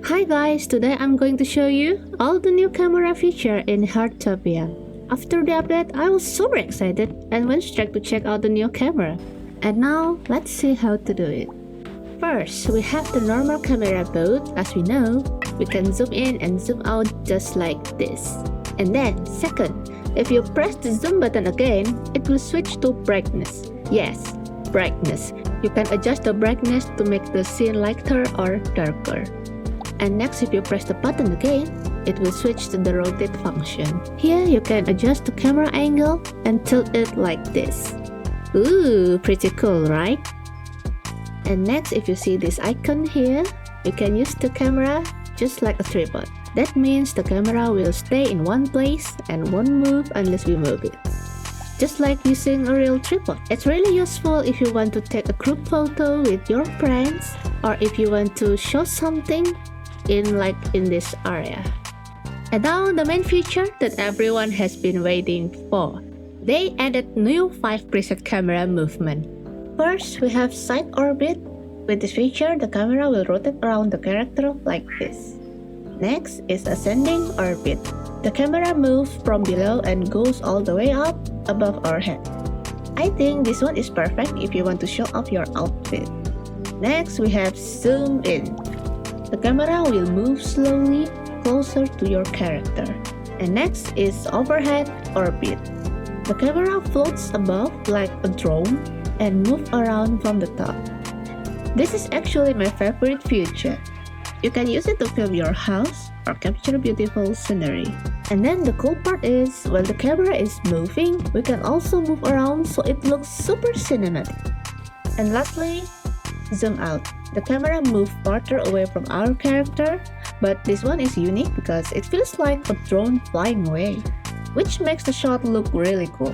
Hi guys, today I'm going to show you all the new camera feature in Heartopia. After the update, I was super excited and went straight to check out the new camera. And now, let's see how to do it. First, we have the normal camera mode. As we know, we can zoom in and zoom out just like this. And then, second, if you press the zoom button again, it will switch to brightness. Yes, brightness. You can adjust the brightness to make the scene lighter or darker. And next, if you press the button again, it will switch to the rotate function. Here, you can adjust the camera angle and tilt it like this. Ooh, pretty cool, right? And next, if you see this icon here, you can use the camera just like a tripod. That means the camera will stay in one place and won't move unless we move it. Just like using a real tripod. It's really useful if you want to take a group photo with your friends or if you want to show something in this area. And now the main feature that everyone has been waiting for. They added new 5 preset camera movement. First, we have side orbit. With this feature, the camera will rotate around the character like this. Next is ascending orbit. The camera moves from below and goes all the way up above our head. I think this one is perfect if you want to show off your outfit. Next, we have zoom in. The camera will move slowly closer to your character. And next is overhead orbit. The camera floats above like a drone and moves around from the top. This is actually my favorite feature. You can use it to film your house or capture beautiful scenery. And then the cool part is, while the camera is moving, we can also move around so it looks super cinematic. And lastly, zoom out. The camera moves farther away from our character, but this one is unique because it feels like a drone flying away, which makes the shot look really cool.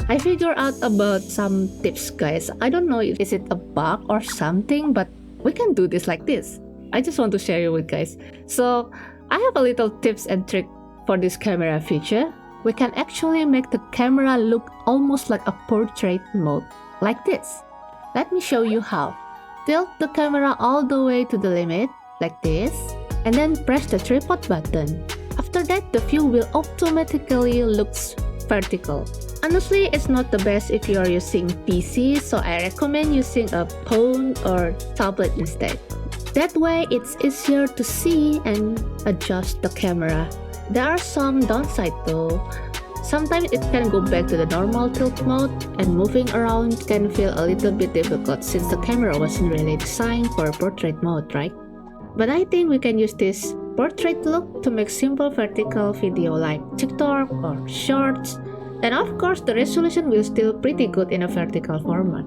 I figured out about some tips, guys. I don't know if it's a bug or something, but we can do this like this. I just want to share it with guys. So I have a little tips and trick for this camera feature. We can actually make the camera look almost like a portrait mode, like this. Let me show you how. Tilt the camera all the way to the limit, like this, and then press the tripod button. After that, the view will automatically look vertical. Honestly, it's not the best if you are using PC, so I recommend using a phone or tablet instead. That way, it's easier to see and adjust the camera. There are some downsides though. Sometimes it can go back to the normal tilt mode and moving around can feel a little bit difficult since the camera wasn't really designed for portrait mode, right? But I think we can use this portrait look to make simple vertical video like TikTok or shorts. And of course, the resolution will still pretty good in a vertical format.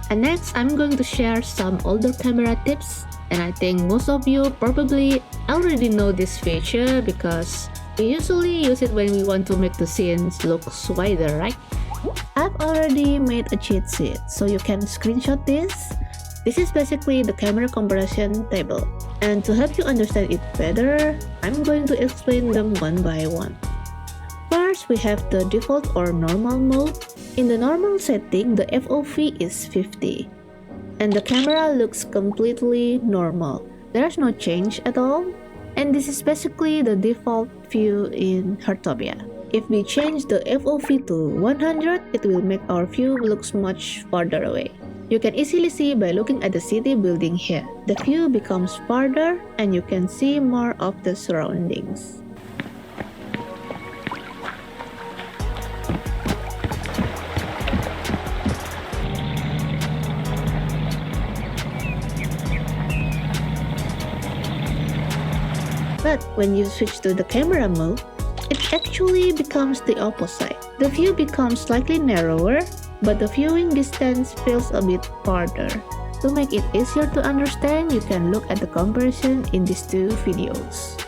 And next, I'm going to share some older camera tips. And I think most of you probably already know this feature because we usually use it when we want to make the scenes look wider, right? I've already made a cheat sheet, so you can screenshot this. This is basically the camera comparison table. And to help you understand it better, I'm going to explain them one by one. First, we have the default or normal mode. In the normal setting, the FOV is 50. And the camera looks completely normal. There's no change at all. And this is basically the default view in Heartopia. If we change the FOV to 100, it will make our view looks much farther away. You can easily see by looking at the city building here. The view becomes farther and you can see more of the surroundings. But when you switch to the camera mode, it actually becomes the opposite. The view becomes slightly narrower, but the viewing distance feels a bit farther. To make it easier to understand, you can look at the comparison in these two videos.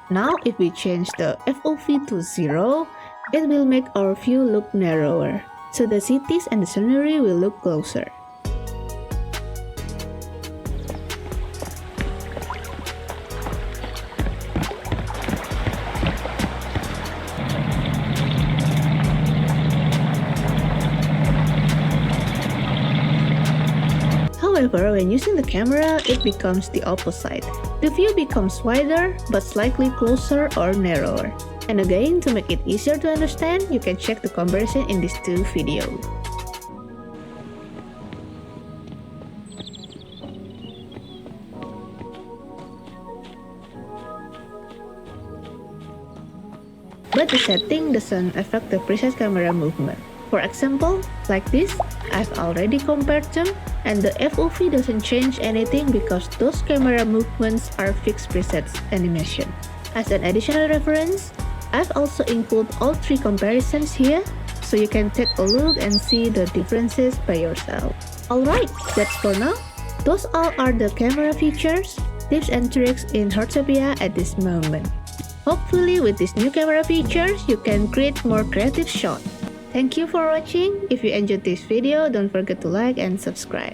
Now, if we change the FOV to 0, it will make our view look narrower, so the cities and the scenery will look closer. However, when using the camera, it becomes the opposite. The view becomes wider, but slightly closer or narrower. And again, to make it easier to understand, you can check the comparison in these two videos. But the setting doesn't affect the preset camera movement. For example, like this, I've already compared them, and the FOV doesn't change anything because those camera movements are fixed presets animation. As an additional reference, I've also included all three comparisons here, so you can take a look and see the differences by yourself. Alright, that's for now. Those all are the camera features, tips and tricks in Heartopia at this moment. Hopefully with these new camera features, you can create more creative shots. Thank you for watching. If you enjoyed this video, don't forget to like and subscribe.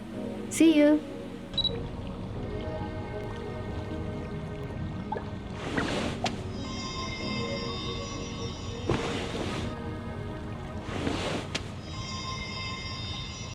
See you!